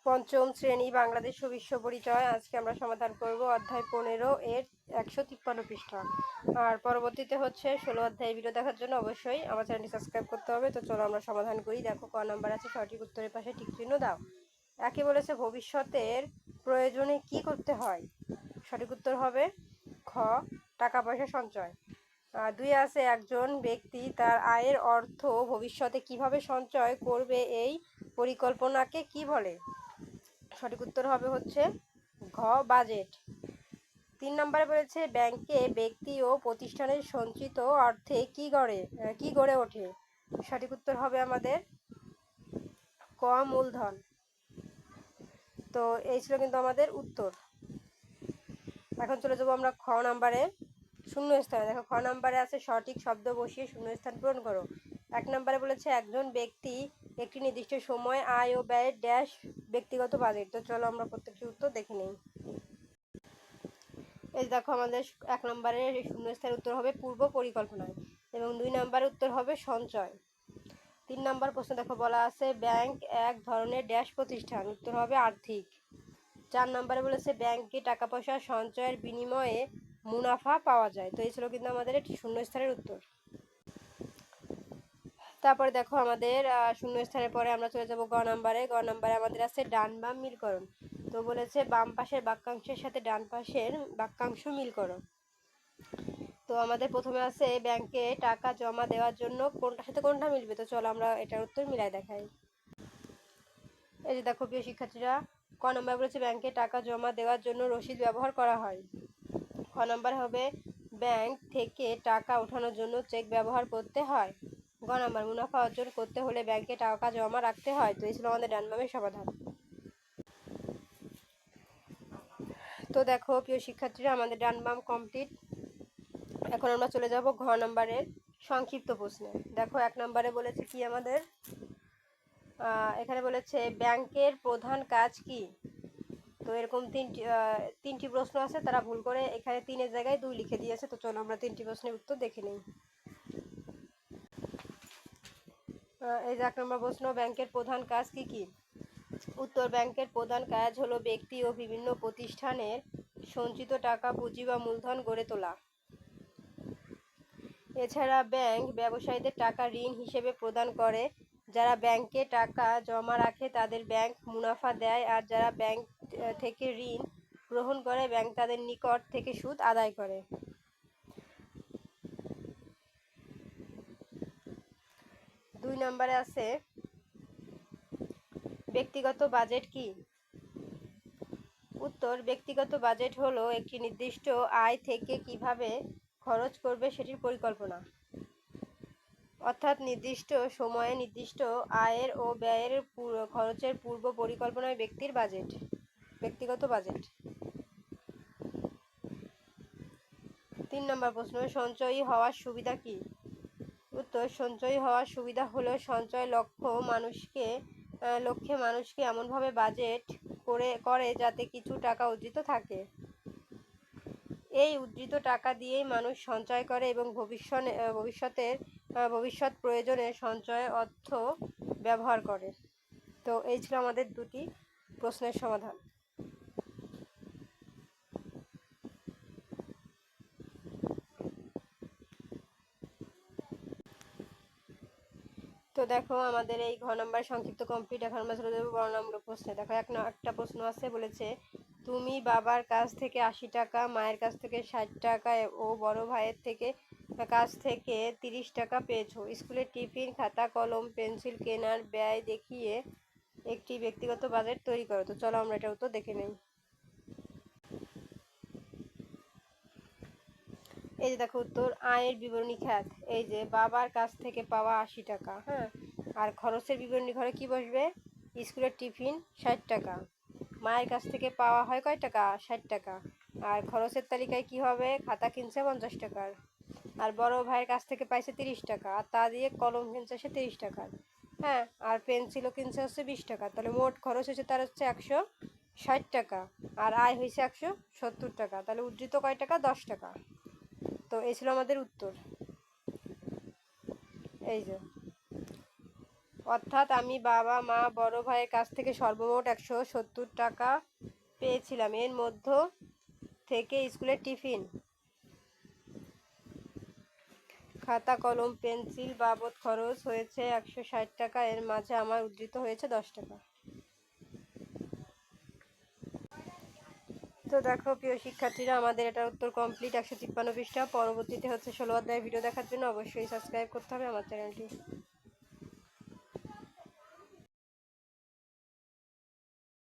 পঞ্চম শ্রেণী বাংলাদেশ ও বিশ্ব পরিচয়। আজকে আমরা সমাধান করব অধ্যায় 15 এর 153 পৃষ্ঠা। আর পরবর্তীতে হচ্ছে 16 অধ্যায়। ভিডিও দেখার জন্য অবশ্যই আমার চ্যানেলটি সাবস্ক্রাইব করতে হবে। তো চলো আমরা সমাধান করি। দেখো ক নাম্বার আছে, সঠিক উত্তরের পাশে টিক চিহ্ন দাও। একে বলেছে ভবিষ্যতের প্রয়োজনে কি করতে হয়। সঠিক উত্তর হবে খ, টাকা পয়সা সঞ্চয়। 2 আছে, একজন ব্যক্তি তার আয়ের অর্থ ভবিষ্যতে কিভাবে সঞ্চয় করবে এই পরিকল্পনাকে কি বলে। সঠিক উত্তর হবে হচ্ছে ঘ, বাজেট। 3 নম্বরে বলেছে ব্যাংকে ব্যক্তি ও প্রতিষ্ঠানের সঞ্চিত অর্থে কি গড়ে ওঠে। সঠিক উত্তর হবে আমাদের ক, মূলধন। তো এই ছিল কিন্তু আমাদের উত্তর। এখন চলে যাবো আমরা খ নাম্বারে, শূন্যস্থানে। দেখো খ নাম্বারে আছে সঠিক শব্দ বসিয়ে শূন্যস্থান পূরণ করো। 1 নম্বরে বলেছে একজন ব্যক্তি একটি নির্দিষ্ট সময় আয় ও ব্যয়ের ড্যাশ ব্যক্তিগত বাজেট। তো চলো আমরা প্রত্যেকটি উত্তর দেখে নিই। এই দেখো আমাদের 1 নম্বরের শূন্যস্থানের উত্তর হবে পূর্ব পরিকল্পনায় এবং 2 নম্বরের উত্তর হবে সঞ্চয়। 3 নম্বর প্রশ্ন দেখো বলা আছে ব্যাংক এক ধরনের ড্যাশ প্রতিষ্ঠান। উত্তর হবে আর্থিক। 4 নম্বরে বলেছে ব্যাংকে টাকা পয়সা সঞ্চয়ের বিনিময়ে মুনাফা পাওয়া যায়। তো এই ছিল কিন্তু আমাদের শূন্যস্থানের উত্তর। তারপরে দেখো আমাদের শূন্যস্থানের পরে আমরা চলে যাব গ নাম্বারে। গ নাম্বারে আমাদের আছে ডান বাম মিলকরণ। তো বলেছে বাম পাশের বাক্যাংশের সাথে ডান পাশের বাক্যাংশ মিল করো। তো আমাদের প্রথমে আছে ব্যাংকে টাকা জমা দেওয়ার জন্য কোনটার সাথে কোনটা মিলবে। তো চলো আমরা এটার উত্তর মিলাই দেখাই। এই যে দেখো প্রিয় শিক্ষার্থীরা, ক নম্বর বলেছে ব্যাংকে টাকা জমা দেওয়ার জন্য রসিদ ব্যবহার করা হয়। খ নম্বর হবে ব্যাংক থেকে টাকা ওঠানোর জন্য চেক ব্যবহার করতে হয়। গ নম্বর মুনাফা অর্জন করতে হলে ব্যাংকে টাকা জমা রাখতে হয়। তো এই ছিল আমাদের ডান বামের সমাধান। তো দেখো প্রিয় শিক্ষার্থীরা, আমাদের ডান বাম কমপ্লিট। এখন আমরা চলে যাব ঘ নম্বরের সংক্ষিপ্ত প্রশ্নে। দেখো 1 নম্বরে বলেছে কি আমাদের, এখানে বলেছে ব্যাংকের প্রধান কাজ কি। তো এরকম তিনটি প্রশ্ন আছে, তারা ভুল করে এখানে 3-এর জায়গায় 2 লিখে দিয়েছে। তো চলো আমরা 3টি প্রশ্নের উত্তর দেখে নিই। এই যে 1 নম্বর প্রশ্ন, ব্যাংকের প্রধান কাজ কি কি। উত্তর, ব্যাংকের প্রধান কাজ হলো ব্যক্তি ও বিভিন্ন প্রতিষ্ঠানের সঞ্চিত টাকা, পুঁজি বা মূলধন গড়ে তোলা। এছাড়া ব্যাংক ব্যবসায়ীদের টাকা ঋণ হিসেবে প্রদান করে। যারা ব্যাংকে টাকা জমা রাখে তাদের ব্যাংক মুনাফা দেয়, আর যারা ব্যাংক থেকে ঋণ গ্রহণ করে ব্যাংক তাদের নিকট থেকে সুদ আদায় করে। 2 নম্বরে আছে ব্যক্তিগত বাজেট কি। উত্তর, ব্যক্তিগত বাজেট হলো একটি নির্দিষ্ট আয় থেকে কিভাবে খরচ করবে সেটির পরিকল্পনা। অর্থাৎ নির্দিষ্ট সময়ে নির্দিষ্ট আয়ের ও ব্যয়ের খরচের পূর্ব পরিকল্পনায় ব্যক্তির বাজেট, ব্যক্তিগত বাজেট। 3 নম্বর প্রশ্ন, সঞ্চয়ী হওয়ার সুবিধা কি। উত্তর, সঞ্চয়ী হওয়ার সুবিধা হলো সঞ্চয় লক্ষ্যে মানুষকে এমনভাবে বাজেট করে যাতে কিছু টাকা অর্জিত থাকে। এই উদ্ধৃত টাকা দিয়েই মানুষ সঞ্চয় করে এবং ভবিষ্যৎ প্রয়োজনে সঞ্চয় অর্থ ব্যবহার করে। তো এই ছিল আমাদের 2টি প্রশ্নের সমাধান। তো দেখো আমাদের এই ঘ নম্বর সংক্ষিপ্ত কমপ্লিট। এখন আমরা চলে যাবো বর্ণনামূলক প্রশ্নে। দেখো একটা প্রশ্ন আছে, বলেছে তুমি বাবার কাছ থেকে 80 টাকা, মায়ের কাছ থেকে 60 টাকা ও বড় ভাইয়ের কাছ থেকে 30 টাকা পেয়েছো। স্কুলের টিফিন, খাতা, কলম, পেন্সিল কেনার ব্যয় দেখিয়ে একটি ব্যক্তিগত বাজেট তৈরি করো। তো চলো আমরা এটা উত্তর দেখে নিই। এই যে দেখো উত্তর, আয়ের বিবরণী খাত। এই যে বাবার কাছ থেকে পাওয়া 80 টাকা, হ্যাঁ, আর খরচের বিবরণী ঘরে কি বসবে, স্কুলের টিফিন 60 টাকা, মায়ের কাছ থেকে পাওয়া হয় কয় টাকা, 60 টাকা, আর খরচের তালিকায় কি হবে, খাতা কিনছে 50 টাকার, আর বড় ভাইয়ের কাছ থেকে পাইছে 30 টাকা, আর তা দিয়ে কলম কিনছে সে 30 টাকার, হ্যাঁ, আর পেন্সিলও কিনছে হচ্ছে 20 টাকা। তাহলে মোট খরচ হচ্ছে তার হচ্ছে 160 টাকা, আর আয় হয়েছে 170 টাকা। তাহলে উদ্ধৃত কয় টাকা, 10 টাকা। তো এই ছিল আমাদের উত্তর। এই যে অর্থাৎ আমি বাবা মা বড় ভাইয়ের কাছ থেকে সর্বমোট 170 টাকা পেয়েছিলাম। এর মধ্য থেকে স্কুলের টিফিন, খাতা কলম পেন্সিল বাবদ খরচ হয়েছে 160 টাকা। এর মাঝে আমার উদ্ধৃত হয়েছে 10 টাকা। তো দেখো প্রিয় শিক্ষার্থীরা, আমাদের এটার উত্তর কমপ্লিট। 153 পৃষ্ঠা। পরবর্তীতে হচ্ছে 16 অধ্যায়ের ভিডিও দেখার জন্য অবশ্যই সাবস্ক্রাইব করতে হবে আমার চ্যানেলটি।